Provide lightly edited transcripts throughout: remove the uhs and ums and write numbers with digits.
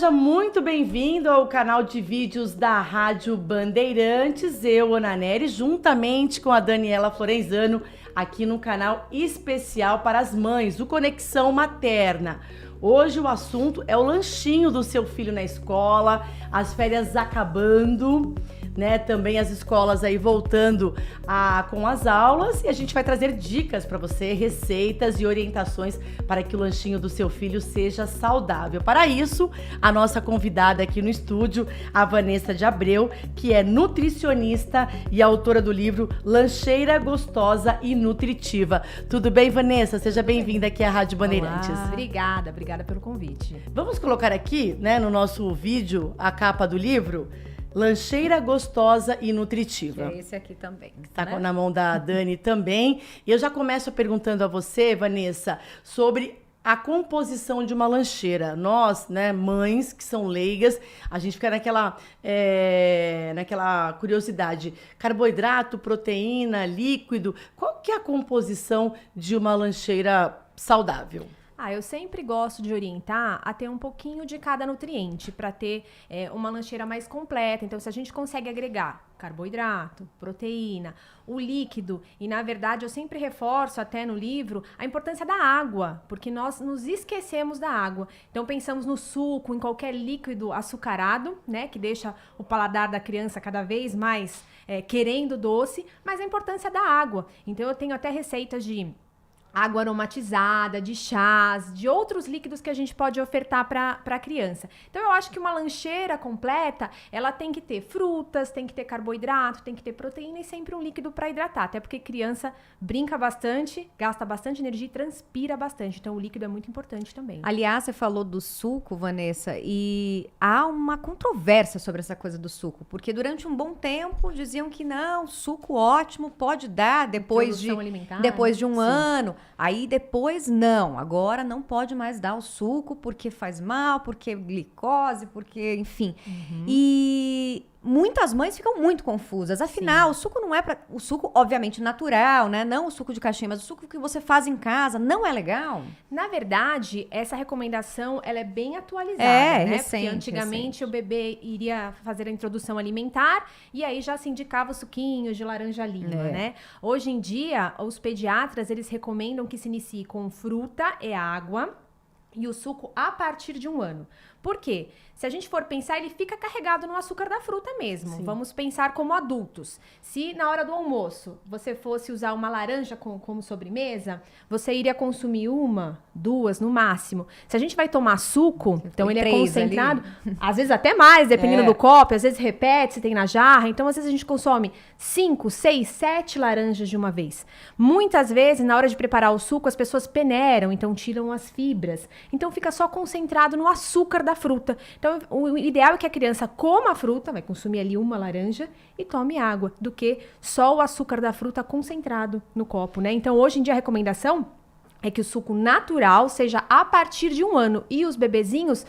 Seja muito bem-vindo ao canal de vídeos da Rádio Bandeirantes. Eu, Ana Nery, juntamente com a Daniela Florenzano, aqui no canal especial para as mães, o Conexão Materna. Hoje o assunto é o lanchinho do seu filho na escola, as férias acabando, né? Também as escolas aí voltando com as aulas, e a gente vai trazer dicas para você, receitas e orientações para que o lanchinho do seu filho seja saudável. Para isso, a nossa convidada aqui no estúdio, a Vanessa de Abreu, que é nutricionista e autora do livro Lancheira Gostosa e Nutritiva. Tudo bem, Vanessa? Seja bem-vinda aqui à Rádio Bandeirantes. Olá. Obrigada pelo convite. Vamos colocar aqui, né, no nosso vídeo, a capa do livro, Lancheira Gostosa e Nutritiva. Que é esse aqui também. Tá, né? Na mão da Dani também. E eu já começo perguntando a você, Vanessa, sobre a composição de uma lancheira. Nós, né, mães que são leigas, a gente fica naquela curiosidade. Carboidrato, proteína, líquido. Qual que é a composição de uma lancheira saudável? Eu sempre gosto de orientar a ter um pouquinho de cada nutriente para ter uma lancheira mais completa. Então, se a gente consegue agregar carboidrato, proteína, o líquido, e na verdade eu sempre reforço até no livro a importância da água, porque nós nos esquecemos da água. Então, pensamos no suco, em qualquer líquido açucarado, né, que deixa o paladar da criança cada vez mais querendo doce, mas a importância da água. Então, eu tenho até receitas de água aromatizada, de chás, de outros líquidos que a gente pode ofertar para a criança. Então, eu acho que uma lancheira completa, ela tem que ter frutas, tem que ter carboidrato, tem que ter proteína e sempre um líquido para hidratar. Até porque criança brinca bastante, gasta bastante energia e transpira bastante. Então, o líquido é muito importante também. Aliás, você falou do suco, Vanessa, e há uma controvérsia sobre essa coisa do suco. Porque durante um bom tempo diziam que não, suco ótimo, pode dar depois de um ano. Aí depois não, agora não pode mais dar o suco porque faz mal, porque glicose, porque enfim. E muitas mães ficam muito confusas. Afinal, o suco não é o suco obviamente natural, né? Não o suco de caixinha, mas o suco que você faz em casa não é legal? Na verdade, essa recomendação ela é bem atualizada, né? Recente, porque antigamente o bebê iria fazer a introdução alimentar e aí já se indicava suquinhos de laranja-lima, né? Hoje em dia, os pediatras, eles recomendam que se inicie com fruta e água e o suco a partir de 1 ano. Por quê? Se a gente for pensar, ele fica carregado no açúcar da fruta mesmo. Sim. Vamos pensar como adultos. Se na hora do almoço você fosse usar uma laranja como sobremesa, você iria consumir 1, 2 no máximo. Se a gente vai tomar suco, então ele é concentrado, às vezes até mais, dependendo do copo, às vezes repete, se tem na jarra. Então, às vezes a gente consome 5, 6, 7 laranjas de uma vez. Muitas vezes, na hora de preparar o suco, as pessoas peneiram, então tiram as fibras. Então, fica só concentrado no açúcar da fruta. Então, o ideal é que a criança coma a fruta, vai consumir ali 1 laranja e tome água, do que só o açúcar da fruta concentrado no copo, né? Então, hoje em dia, a recomendação é que o suco natural seja a partir de 1 ano e os bebezinhos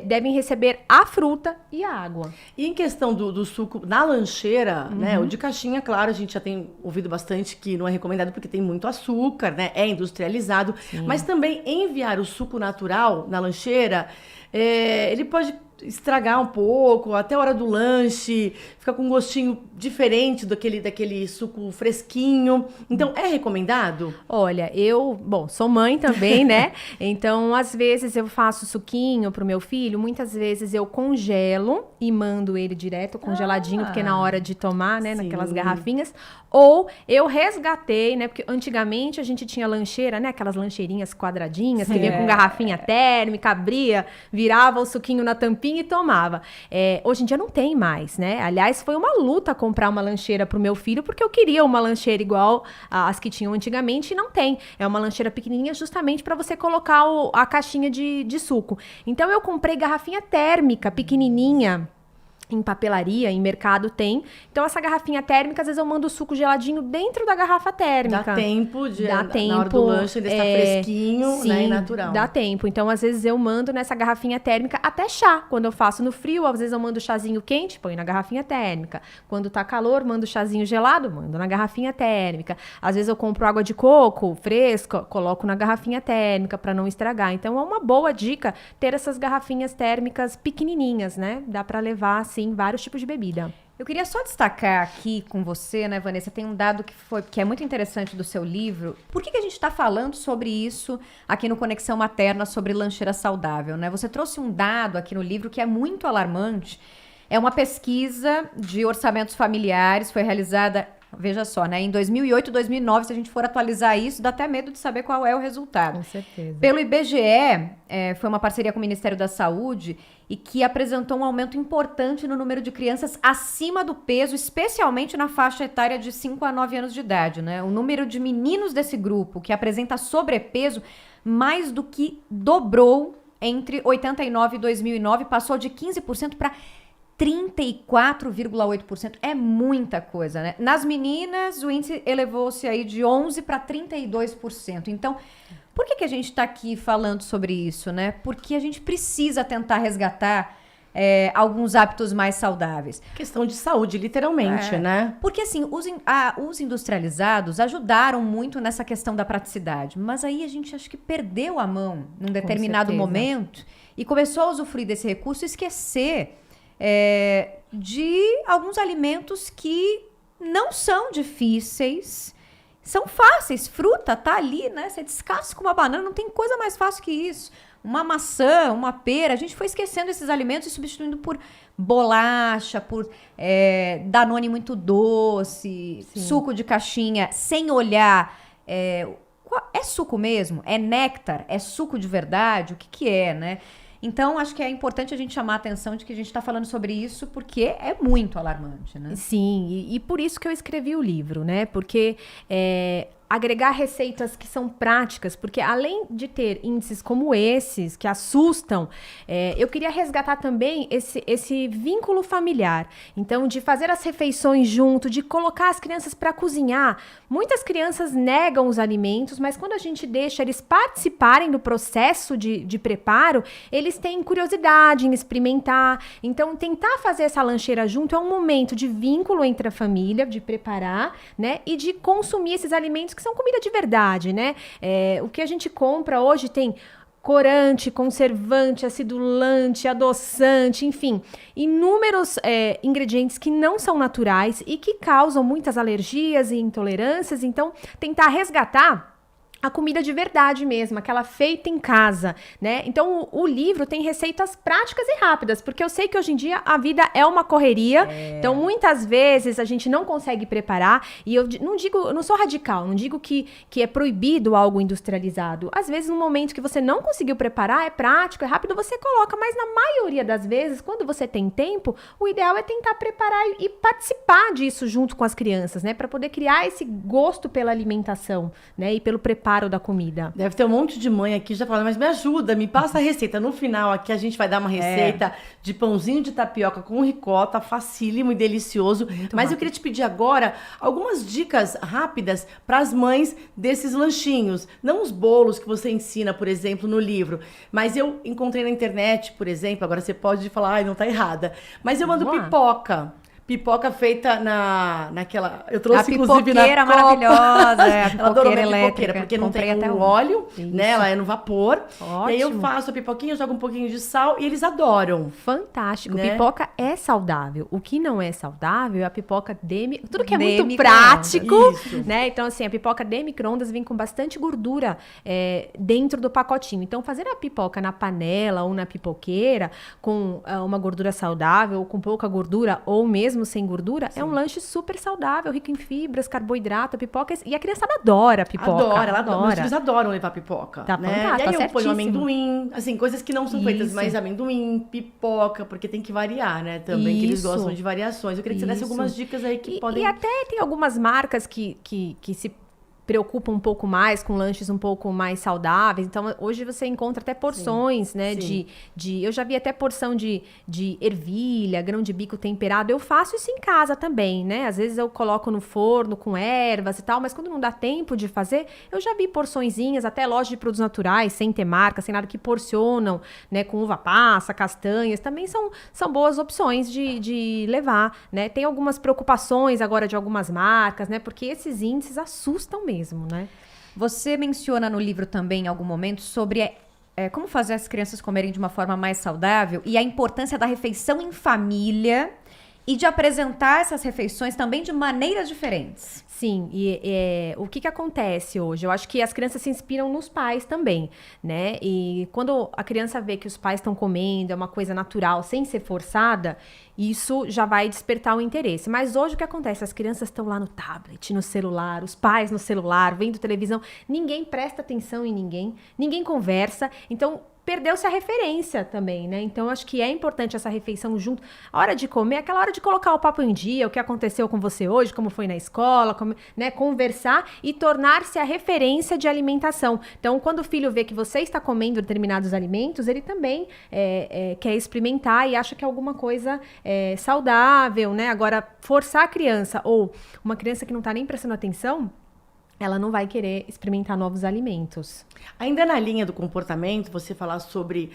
devem receber a fruta e a água. E em questão do suco na lancheira, né? O de caixinha, claro, a gente já tem ouvido bastante que não é recomendado porque tem muito açúcar, né? É industrializado. Sim. Mas também enviar o suco natural na lancheira, ele pode estragar um pouco, até a hora do lanche, fica com um gostinho diferente daquele suco fresquinho. Então, é recomendado? Olha, sou mãe também, né? Então, às vezes eu faço suquinho pro meu filho, muitas vezes eu congelo e mando ele direto congeladinho, porque na hora de tomar, né, naquelas garrafinhas, ou eu resgatei, né, porque antigamente a gente tinha lancheira, né, aquelas lancheirinhas quadradinhas, que vinha com garrafinha térmica, abria, virava o suquinho na tampinha e tomava. Hoje em dia não tem mais, né? Aliás, foi uma luta comprar uma lancheira pro meu filho, porque eu queria uma lancheira igual às que tinham antigamente e não tem. É uma lancheira pequenininha justamente para você colocar a caixinha de suco. Então, eu comprei garrafinha térmica, pequenininha, em papelaria, em mercado tem. Então, essa garrafinha térmica, às vezes eu mando o suco geladinho dentro da garrafa térmica. Dá tempo Dá tempo, na hora do lanche ainda está fresquinho, sim, né, e natural. Dá tempo. Então, às vezes eu mando nessa garrafinha térmica até chá. Quando eu faço no frio, às vezes eu mando chazinho quente, põe na garrafinha térmica. Quando tá calor, mando chazinho gelado, mando na garrafinha térmica. Às vezes eu compro água de coco fresca, coloco na garrafinha térmica para não estragar. Então, é uma boa dica ter essas garrafinhas térmicas pequenininhas, né? Dá para levar, assim, vários tipos de bebida. Eu queria só destacar aqui com você, né, Vanessa, tem um dado que é muito interessante do seu livro. Por que a gente está falando sobre isso aqui no Conexão Materna, sobre lancheira saudável, né? Você trouxe um dado aqui no livro que é muito alarmante. É uma pesquisa de orçamentos familiares, foi realizada, veja só, né, em 2008 e 2009, se a gente for atualizar isso, dá até medo de saber qual é o resultado. Com certeza. Pelo IBGE, foi uma parceria com o Ministério da Saúde e que apresentou um aumento importante no número de crianças acima do peso, especialmente na faixa etária de 5 a 9 anos de idade, né? O número de meninos desse grupo que apresenta sobrepeso mais do que dobrou entre 89 e 2009, passou de 15% para 34,8%. É muita coisa, né? Nas meninas, o índice elevou-se aí de 11% para 32%. Então, por que a gente está aqui falando sobre isso, né? Porque a gente precisa tentar resgatar alguns hábitos mais saudáveis. Questão de saúde, literalmente, né? Porque, assim, os industrializados ajudaram muito nessa questão da praticidade. Mas aí a gente acho que perdeu a mão num determinado momento e começou a usufruir desse recurso e esquecer de alguns alimentos que não são difíceis, são fáceis. Fruta tá ali, né? Você descasca uma banana, não tem coisa mais fácil que isso. Uma maçã, uma pera. A gente foi esquecendo esses alimentos e substituindo por bolacha, por Danone muito doce, suco de caixinha, sem olhar. É suco mesmo? É néctar? É suco de verdade? O que é, né? Então, acho que é importante a gente chamar a atenção de que a gente está falando sobre isso porque é muito alarmante, né? Sim, e por isso que eu escrevi o livro, né? Porque agregar receitas que são práticas, porque além de ter índices como esses, que assustam, eu queria resgatar também esse vínculo familiar. Então, de fazer as refeições junto, de colocar as crianças para cozinhar. Muitas crianças negam os alimentos, mas quando a gente deixa eles participarem do processo de preparo, eles têm curiosidade em experimentar. Então, tentar fazer essa lancheira junto é um momento de vínculo entre a família, de preparar, né? E de consumir esses alimentos que são comida de verdade, né? O que a gente compra hoje tem corante, conservante, acidulante, adoçante, enfim, inúmeros ingredientes que não são naturais e que causam muitas alergias e intolerâncias. Então, tentar resgatar a comida de verdade mesmo, aquela feita em casa, né? Então, o livro tem receitas práticas e rápidas, porque eu sei que hoje em dia a vida é uma correria, então muitas vezes a gente não consegue preparar, e eu não sou radical, não digo que é proibido algo industrializado. Às vezes, no momento que você não conseguiu preparar, é prático, é rápido, você coloca, mas na maioria das vezes, quando você tem tempo, o ideal é tentar preparar e participar disso junto com as crianças, né? Para poder criar esse gosto pela alimentação, né? E pelo preparo da comida. Deve ter um monte de mãe aqui já falando, mas me ajuda, me passa a receita. No final aqui a gente vai dar uma receita de pãozinho de tapioca com ricota, facílimo e delicioso. Mas eu queria te pedir agora algumas dicas rápidas para as mães desses lanchinhos. Não os bolos que você ensina, por exemplo, no livro. Mas eu encontrei na internet, por exemplo, agora você pode falar, ai, não tá errada. Mas eu mando pipoca. Pipoca feita naquela... Eu trouxe, inclusive, na pipoqueira maravilhosa. A pipoqueira elétrica. Porque não tem até óleo, né? Ela é no vapor. Ótimo. E aí eu faço a pipoquinha, jogo um pouquinho de sal e eles adoram. Fantástico. Né? Pipoca é saudável. O que não é saudável é a pipoca tudo que é de muito prático, Isso. né? Então, assim, a pipoca de micro-ondas vem com bastante gordura dentro do pacotinho. Então, fazer a pipoca na panela ou na pipoqueira com uma gordura saudável ou com pouca gordura ou mesmo sem gordura, é um lanche super saudável, rico em fibras, carboidrato, pipoca. E a criançada adora pipoca. Adora. Meus filhos adoram levar pipoca. Tá né? fantástico, E aí tá eu ponho certíssimo. amendoim, assim, coisas que não são feitas, Isso. mas amendoim, pipoca, porque tem que variar, né? Também, que eles Isso. gostam de variações. Eu queria que você desse Isso. algumas dicas aí que podem... E até tem algumas marcas que se preocupa um pouco mais com lanches um pouco mais saudáveis. Então, hoje você encontra até porções, sim, né? Sim. Eu já vi até porção de ervilha, grão de bico temperado. Eu faço isso em casa também, né? Às vezes eu coloco no forno com ervas e tal, mas quando não dá tempo de fazer, eu já vi porçõezinhas, até lojas de produtos naturais, sem ter marca, sem nada, que porcionam, né? Com uva passa, castanhas. Também são boas opções de levar, né? Tem algumas preocupações agora de algumas marcas, né? Porque esses índices assustam mesmo. Né? Você menciona no livro também, em algum momento, sobre como fazer as crianças comerem de uma forma mais saudável e a importância da refeição em família e de apresentar essas refeições também de maneiras diferentes. Sim, e o que acontece hoje? Eu acho que as crianças se inspiram nos pais também, né? E quando a criança vê que os pais estão comendo, é uma coisa natural, sem ser forçada, isso já vai despertar o interesse. Mas hoje o que acontece? As crianças estão lá no tablet, no celular, os pais no celular, vendo televisão, ninguém presta atenção em ninguém conversa, então perdeu-se a referência também, né? Então, acho que é importante essa refeição junto. A hora de comer, aquela hora de colocar o papo em dia, o que aconteceu com você hoje, como foi na escola, né? Conversar e tornar-se a referência de alimentação. Então, quando o filho vê que você está comendo determinados alimentos, ele também quer experimentar e acha que é alguma coisa saudável, né? Agora, forçar a criança ou uma criança que não está nem prestando atenção, ela não vai querer experimentar novos alimentos. Ainda na linha do comportamento, você falar sobre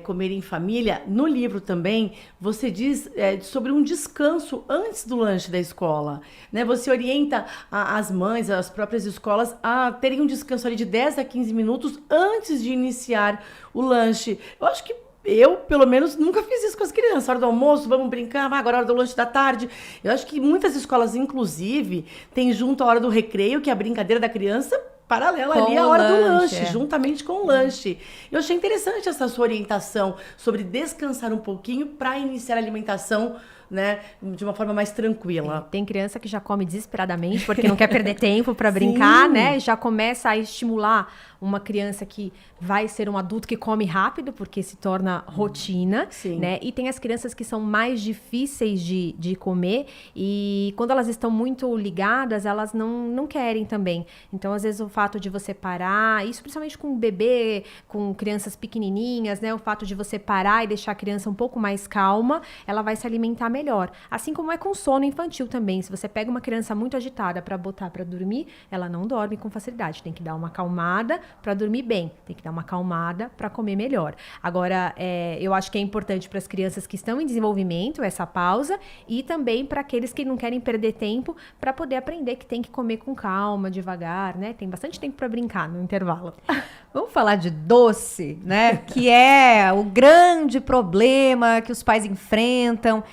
comer em família, no livro também, você diz sobre um descanso antes do lanche da escola, né? Você orienta as mães, as próprias escolas, a terem um descanso ali de 10 a 15 minutos antes de iniciar o lanche. Eu acho que eu, pelo menos, nunca fiz isso com as crianças. Hora do almoço, vamos brincar, agora é hora do lanche da tarde. Eu acho que muitas escolas, inclusive, tem junto a hora do recreio, que é a brincadeira da criança, paralela ali à hora do lanche, juntamente com o lanche. Eu achei interessante essa sua orientação sobre descansar um pouquinho para iniciar a alimentação, né, de uma forma mais tranquila. Tem criança que já come desesperadamente porque não quer perder tempo para brincar, né? Já começa a estimular uma criança que vai ser um adulto que come rápido, porque se torna rotina, né? E tem as crianças que são mais difíceis de comer e quando elas estão muito ligadas, elas não querem também. Então, às vezes, o fato de você parar, isso principalmente com bebê, com crianças pequenininhas, né? O fato de você parar e deixar a criança um pouco mais calma, ela vai se alimentar melhor. Assim como é com sono infantil também. Se você pega uma criança muito agitada para botar para dormir, ela não dorme com facilidade. Tem que dar uma acalmada para dormir bem. Tem que dar uma acalmada para comer melhor. Agora, eu acho que é importante para as crianças que estão em desenvolvimento essa pausa e também para aqueles que não querem perder tempo para poder aprender que tem que comer com calma, devagar, né? Tem bastante tempo para brincar no intervalo. Vamos falar de doce, né? Que é o grande problema que os pais enfrentam.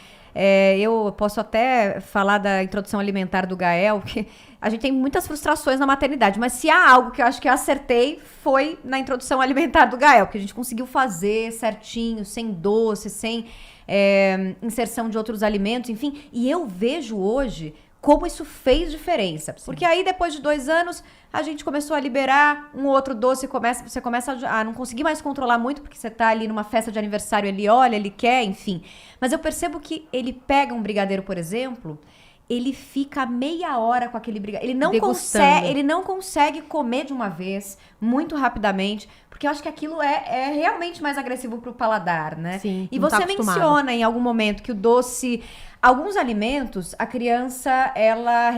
Eu posso até falar da introdução alimentar do Gael, que a gente tem muitas frustrações na maternidade, mas se há algo que eu acho que eu acertei foi na introdução alimentar do Gael, porque a gente conseguiu fazer certinho, sem doce, sem inserção de outros alimentos, enfim. E eu vejo hoje como isso fez diferença. Sim. Porque aí, depois de 2 anos, a gente começou a liberar um outro doce, você começa a não conseguir mais controlar muito, porque você tá ali numa festa de aniversário, ele olha, ele quer, enfim. Mas eu percebo que ele pega um brigadeiro, por exemplo, ele fica meia hora com aquele brigadeiro. Ele não consegue comer de uma vez, muito rapidamente, porque eu acho que aquilo é realmente mais agressivo pro paladar, né? Sim, e você menciona em algum momento que o doce... Alguns alimentos, a criança, ela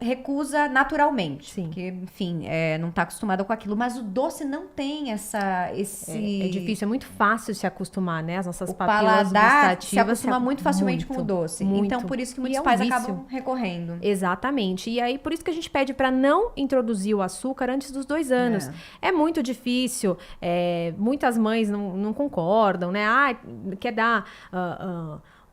recusa naturalmente. Sim. Porque, enfim, não está acostumada com aquilo. Mas o doce não tem esse... É difícil, é muito fácil se acostumar, né? As nossas papilas paladar gustativas se acostuma muito facilmente com o doce. Muito. Então, por isso que muitos pais acabam recorrendo. Exatamente. E aí, por isso que a gente pede para não introduzir o açúcar antes dos 2 anos. É muito difícil. Muitas mães não concordam, né? Quer dar...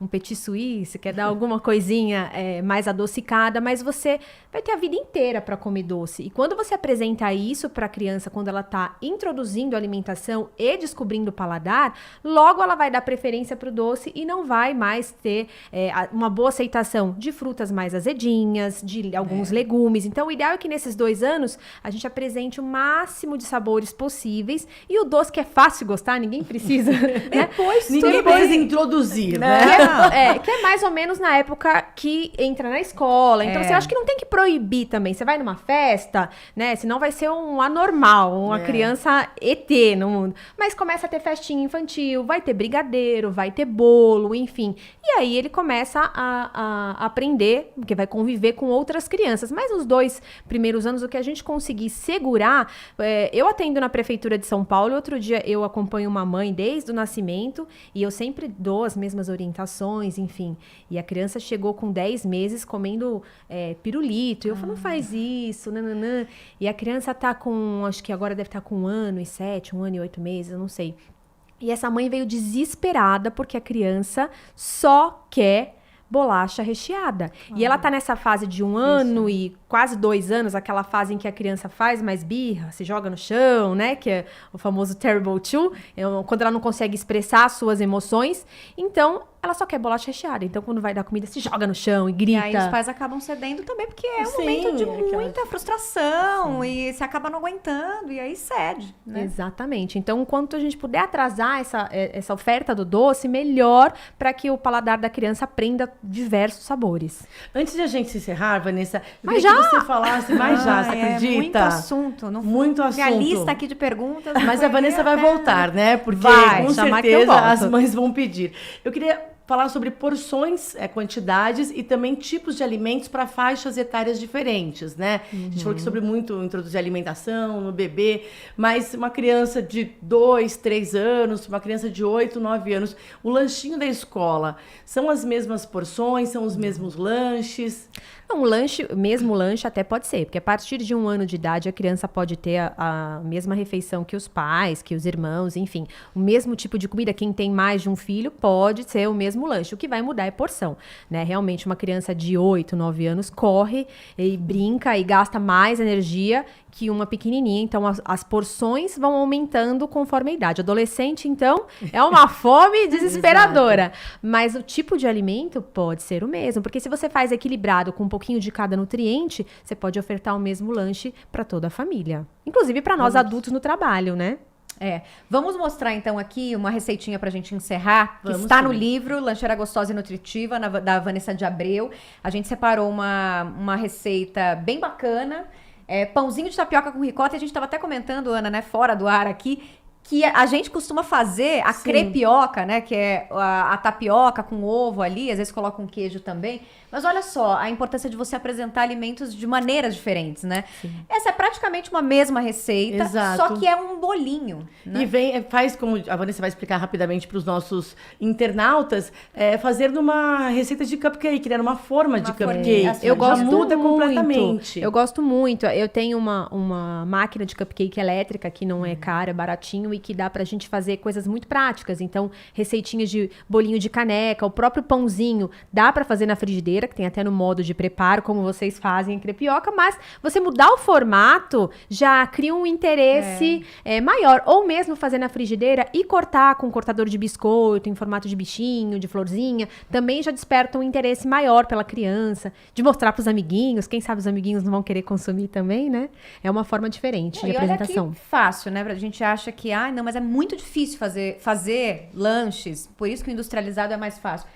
um petit suisse, quer dar alguma coisinha mais adocicada, mas você vai ter a vida inteira para comer doce. E quando você apresenta isso para a criança, quando ela está introduzindo a alimentação e descobrindo o paladar, logo ela vai dar preferência para o doce e não vai mais ter uma boa aceitação de frutas mais azedinhas, de alguns legumes. Então, o ideal é que nesses 2 anos a gente apresente o máximo de sabores possíveis. E o doce que é fácil gostar, ninguém precisa. Ninguém precisa introduzir, né? Que é mais ou menos na época que entra na escola. Então, você acha que não tem que proibir também. Você vai numa festa, né? Senão vai ser um anormal, uma criança ET no mundo. Mas começa a ter festinha infantil, vai ter brigadeiro, vai ter bolo, enfim. E aí ele começa a aprender, porque vai conviver com outras crianças. Mas nos 2 primeiros anos, o que a gente conseguir segurar... eu atendo na Prefeitura de São Paulo, outro dia eu acompanho uma mãe desde o nascimento, e eu sempre dou as mesmas orientações, enfim. E a criança chegou com 10 meses comendo pirulito. E eu falo, não faz isso, nananã. E a criança tá com, acho que agora deve estar com 1 ano e 7, 1 ano e 8 meses, eu não sei. E essa mãe veio desesperada porque a criança só quer bolacha recheada. E ela tá nessa fase de 1 ano e quase 2 anos, aquela fase em que a criança faz mais birra, se joga no chão, né? Que é o famoso terrible two, quando ela não consegue expressar as suas emoções. Então, ela só quer bolacha recheada. Então, quando vai dar comida, se joga no chão e grita. E aí os pais acabam cedendo também, porque é um momento de muita frustração e você acaba não aguentando e aí cede, né? Exatamente. Então, quanto a gente puder atrasar essa oferta do doce, melhor para que o paladar da criança aprenda diversos sabores. Antes de a gente se encerrar, Vanessa, mas já? Que você falasse mais já, você acredita? Muito assunto. Muito assunto. Minha lista aqui de perguntas. Mas a Vanessa vai voltar, né? Porque com certeza as mães vão pedir. Eu queria falar sobre porções, quantidades e também tipos de alimentos para faixas etárias diferentes, né? A gente falou aqui sobre muito introduzir alimentação no bebê, mas uma criança de 2, 3 anos, uma criança de 8, 9 anos, o lanchinho da escola, são as mesmas porções, são os mesmos lanches? Um mesmo lanche até pode ser, porque a partir de 1 ano de idade a criança pode ter a mesma refeição que os pais, que os irmãos, enfim, o mesmo tipo de comida. Quem tem mais de um filho pode ser o mesmo lanche, o que vai mudar é porção, né? Realmente uma criança de 8, 9 anos corre e brinca e gasta mais energia que uma pequenininha, então as porções vão aumentando conforme a idade. Adolescente, então, é uma fome desesperadora. Mas o tipo de alimento pode ser o mesmo, porque se você faz equilibrado com um pouquinho de cada nutriente, você pode ofertar o mesmo lanche para toda a família. Inclusive para nós adultos no trabalho, né? Vamos mostrar então aqui uma receitinha pra gente encerrar, que está no livro Lancheira Gostosa e Nutritiva, da Vanessa de Abreu. A gente separou uma receita bem bacana, pãozinho de tapioca com ricota, e a gente estava até comentando, Ana, né, fora do ar aqui, que a gente costuma fazer a crepioca, né, que é a tapioca com ovo ali, às vezes coloca um queijo também. Mas olha só, a importância de você apresentar alimentos de maneiras diferentes, né? Sim. Essa é praticamente uma mesma receita, só que é um bolinho, né? E faz, como a Vanessa vai explicar rapidamente para os nossos internautas, fazer numa receita de cupcake, né? Numa forma de cupcake. Eu gosto muda muito, completamente. Eu gosto muito. Eu tenho uma máquina de cupcake elétrica que não é cara, é baratinho e que dá pra gente fazer coisas muito práticas. Então, receitinhas de bolinho de caneca, o próprio pãozinho, dá pra fazer na frigideira, que tem até no modo de preparo, como vocês fazem em crepioca, mas você mudar o formato já cria um interesse maior. Ou mesmo fazer na frigideira e cortar com um cortador de biscoito, em formato de bichinho, de florzinha, também já desperta um interesse maior pela criança, de mostrar pros amiguinhos, quem sabe os amiguinhos não vão querer consumir também, né? É uma forma diferente de apresentação. Olha que fácil, né? A gente acha que, não, mas é muito difícil fazer lanches, por isso que o industrializado é mais fácil.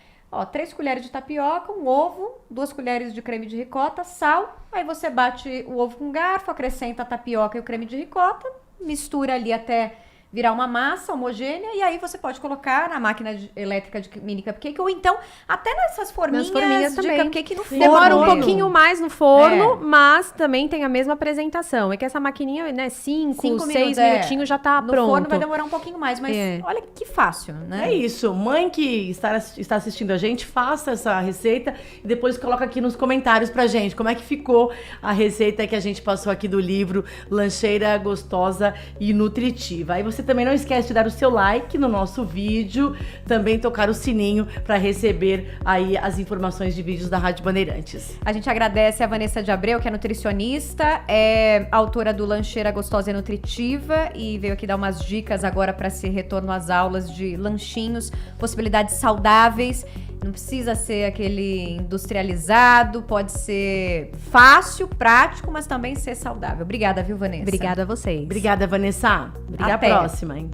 3 colheres de tapioca, um ovo, 2 colheres de creme de ricota, sal. Aí você bate o ovo com garfo, acrescenta a tapioca e o creme de ricota, mistura ali até virar uma massa homogênea, e aí você pode colocar na máquina elétrica de mini cupcake, ou então até nessas forminhas de também. Cupcake no forno. Demora um pouquinho mais no forno, mas também tem a mesma apresentação. É que essa maquininha, né, 5, 6 minutinhos já tá pronto. No forno vai demorar um pouquinho mais, mas olha que fácil, né? É isso. Mãe que está assistindo a gente, faça essa receita e depois coloca aqui nos comentários pra gente como é que ficou a receita que a gente passou aqui do livro Lancheira Gostosa e Nutritiva. Aí você também não esquece de dar o seu like no nosso vídeo, também tocar o sininho para receber aí as informações de vídeos da Rádio Bandeirantes. A gente agradece a Vanessa de Abreu, que é nutricionista, é autora do Lancheira Gostosa e Nutritiva e veio aqui dar umas dicas agora para esse retorno às aulas de lanchinhos, possibilidades saudáveis. Não precisa ser aquele industrializado, pode ser fácil, prático, mas também ser saudável. Obrigada, viu, Vanessa? Obrigada a vocês. Obrigada, Vanessa. Até a próxima, hein?